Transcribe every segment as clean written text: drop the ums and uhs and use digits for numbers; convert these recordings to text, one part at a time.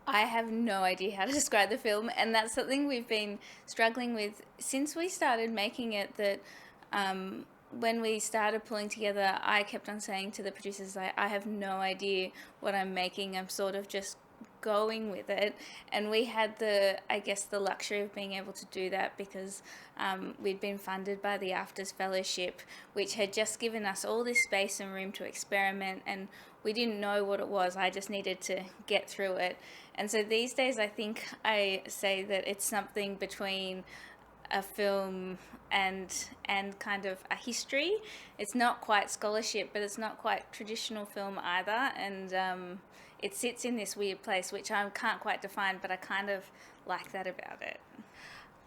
I have no idea how to describe the film, and that's something we've been struggling with since we started making it. That when we started pulling together, I kept on saying to the producers, I have no idea what I'm making. I'm sort of just going with it, and we had the luxury of being able to do that because we'd been funded by the Afters Fellowship, which had just given us all this space and room to experiment, and we didn't know what it was. I just needed to get through it. And so these days I think I say that it's something between a film and kind of a history. It's not quite scholarship, but it's not quite traditional film either, and it sits in this weird place which I can't quite define, but I kind of like that about it.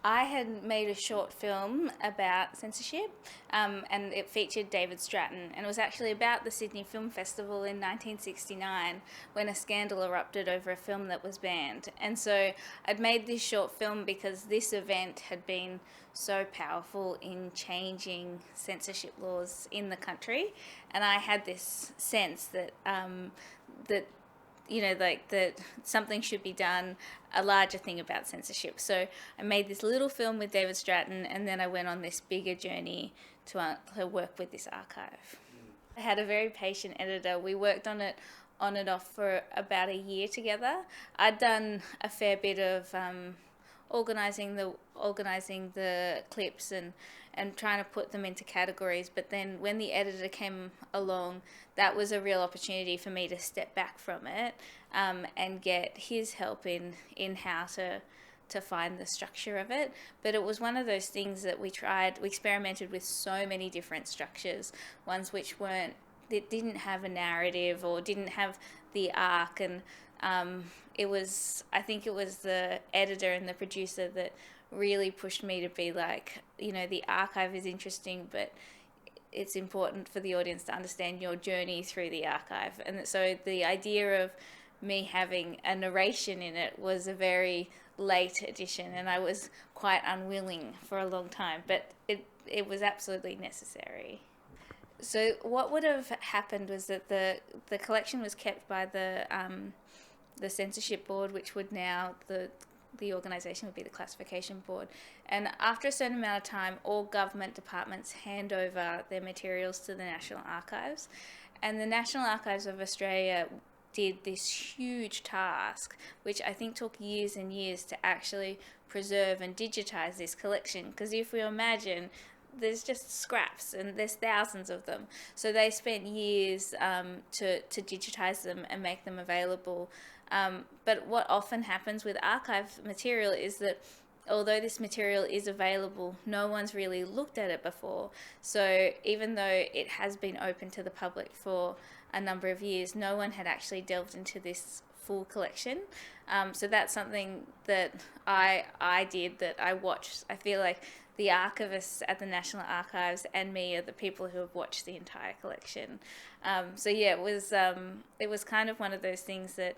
I had made a short film about censorship, and it featured David Stratton, and it was actually about the Sydney Film Festival in 1969 when a scandal erupted over a film that was banned. And so I'd made this short film because this event had been so powerful in changing censorship laws in the country, and I had this sense that that something should be done, a larger thing about censorship. So I made this little film with David Stratton, and then I went on this bigger journey to work with this archive. I had a very patient editor. We worked on it on and off for about a year together. I'd done a fair bit of organizing the clips and trying to put them into categories, but then when the editor came along, that was a real opportunity for me to step back from it and get his help in how to find the structure of it. But it was one of those things that we experimented with so many different structures, ones which didn't have a narrative or didn't have the arc, and I think it was the editor and the producer that really pushed me to be like, the archive is interesting, but it's important for the audience to understand your journey through the archive. And so the idea of me having a narration in it was a very late addition, and I was quite unwilling for a long time, but it was absolutely necessary. So what would have happened was that the collection was kept by the censorship board, which would now the organisation would be the classification board. And after a certain amount of time, all government departments hand over their materials to the National Archives. And the National Archives of Australia did this huge task, which I think took years and years to actually preserve and digitise this collection. Because if we imagine, there's just scraps and there's thousands of them. So they spent years to digitise them and make them available. But what often happens with archive material is that although this material is available, no one's really looked at it before. So even though it has been open to the public for a number of years, no one had actually delved into this full collection. So that's something that I did, that I watched. I feel like the archivists at the National Archives and me are the people who have watched the entire collection. So yeah, it was kind of one of those things that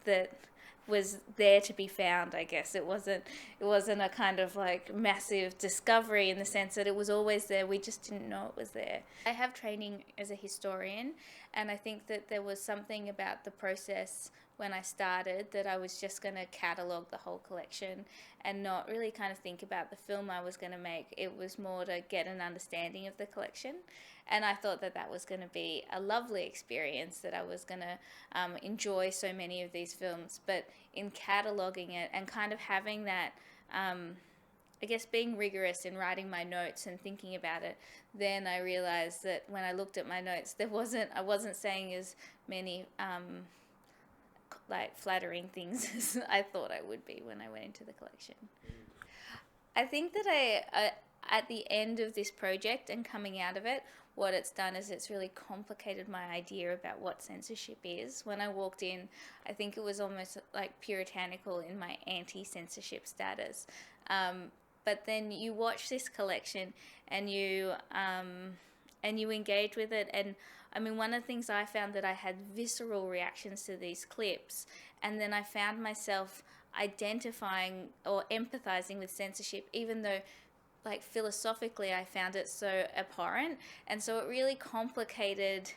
that was there to be found, I guess. It wasn't a kind of like massive discovery in the sense that it was always there, we just didn't know it was there. I have training as a historian, and I think that there was something about the process when I started that I was just going to catalogue the whole collection and not really kind of think about the film I was going to make. It was more to get an understanding of the collection, and I thought that was going to be a lovely experience, that I was going to enjoy so many of these films. But in cataloguing it and kind of having that, I guess, being rigorous in writing my notes and thinking about it, then I realised that when I looked at my notes, I wasn't saying as many like flattering things as I thought I would be when I went into the collection. I think that at the end of this project and coming out of it, what it's done is it's really complicated my idea about what censorship is. When I walked in, I think it was almost like puritanical in my anti-censorship status. But then you watch this collection and you engage with it, and I mean, one of the things I found, that I had visceral reactions to these clips, and then I found myself identifying or empathizing with censorship, even though, like, philosophically I found it so abhorrent. And so it really complicated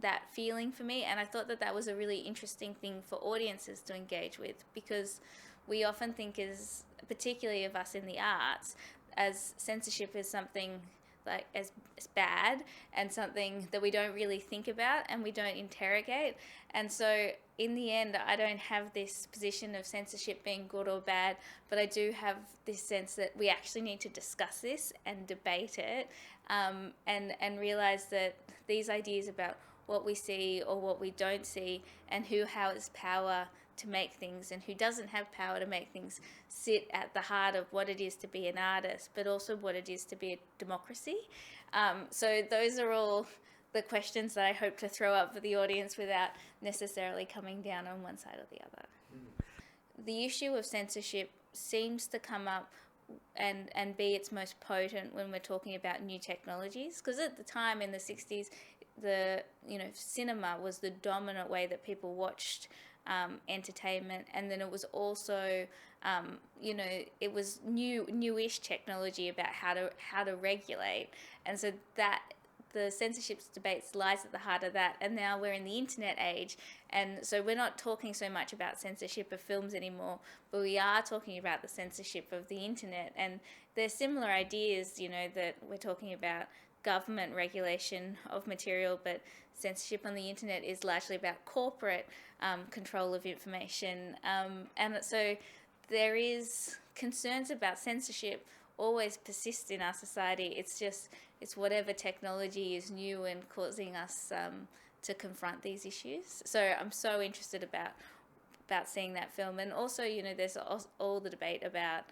that feeling for me, and I thought that that was a really interesting thing for audiences to engage with, because we often think, as particularly of us in the arts, as censorship is something like as bad and something that we don't really think about and we don't interrogate. And so in the end, I don't have this position of censorship being good or bad, but I do have this sense that we actually need to discuss this and debate it, and realize that these ideas about what we see or what we don't see, and who has power to make things and who doesn't have power to make things, sit at the heart of what it is to be an artist, but also what it is to be a democracy. So those are all the questions that I hope to throw up for the audience without necessarily coming down on one side or the other. The issue of censorship seems to come up and be its most potent when we're talking about new technologies, because at the time in the 60s, cinema was the dominant way that people watched entertainment, and then it was also it was newish technology about how to regulate, and so that the censorship debates lies at the heart of that. And now we're in the internet age, and so we're not talking so much about censorship of films anymore, but we are talking about the censorship of the internet. And there's similar ideas, that we're talking about government regulation of material, but censorship on the internet is largely about corporate control of information. And so there is concerns about censorship always persist in our society. It's whatever technology is new and causing us to confront these issues. So I'm so interested about seeing that film. And also, there's all the debate about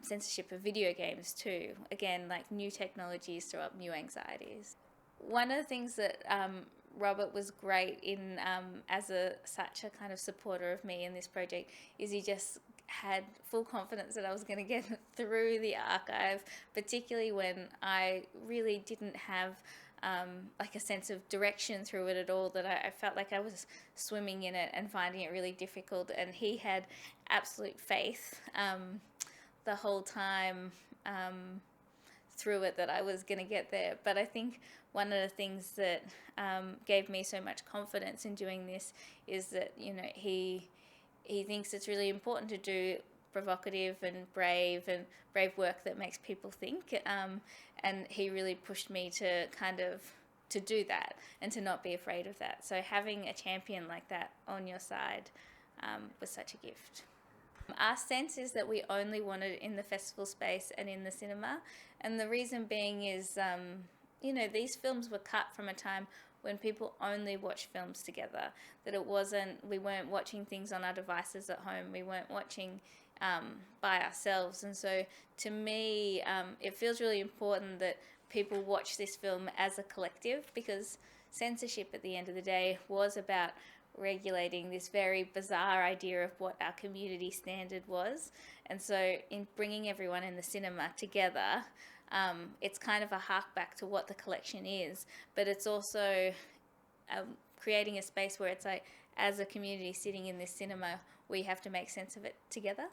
censorship of video games too. Again, like, new technologies throw up new anxieties. One of the things that Robert was great in as such a kind of supporter of me in this project is he just had full confidence that I was going to get through the archive, particularly when I really didn't have a sense of direction through it at all, that I felt like I was swimming in it and finding it really difficult. And he had absolute faith the whole time through it that I was going to get there. But I think one of the things that gave me so much confidence in doing this is that he thinks it's really important to do provocative and brave work that makes people think, and he really pushed me to to do that and to not be afraid of that. So having a champion like that on your side was such a gift. Our sense is that we only want it in the festival space and in the cinema, and the reason being is these films were cut from a time when people only watch films together, that we weren't watching things on our devices at home, we weren't watching by ourselves. And so to me, it feels really important that people watch this film as a collective, because censorship at the end of the day was about regulating this very bizarre idea of what our community standard was. And so in bringing everyone in the cinema together, it's kind of a hark back to what the collection is, but it's also creating a space where it's like, as a community sitting in this cinema, we have to make sense of it together.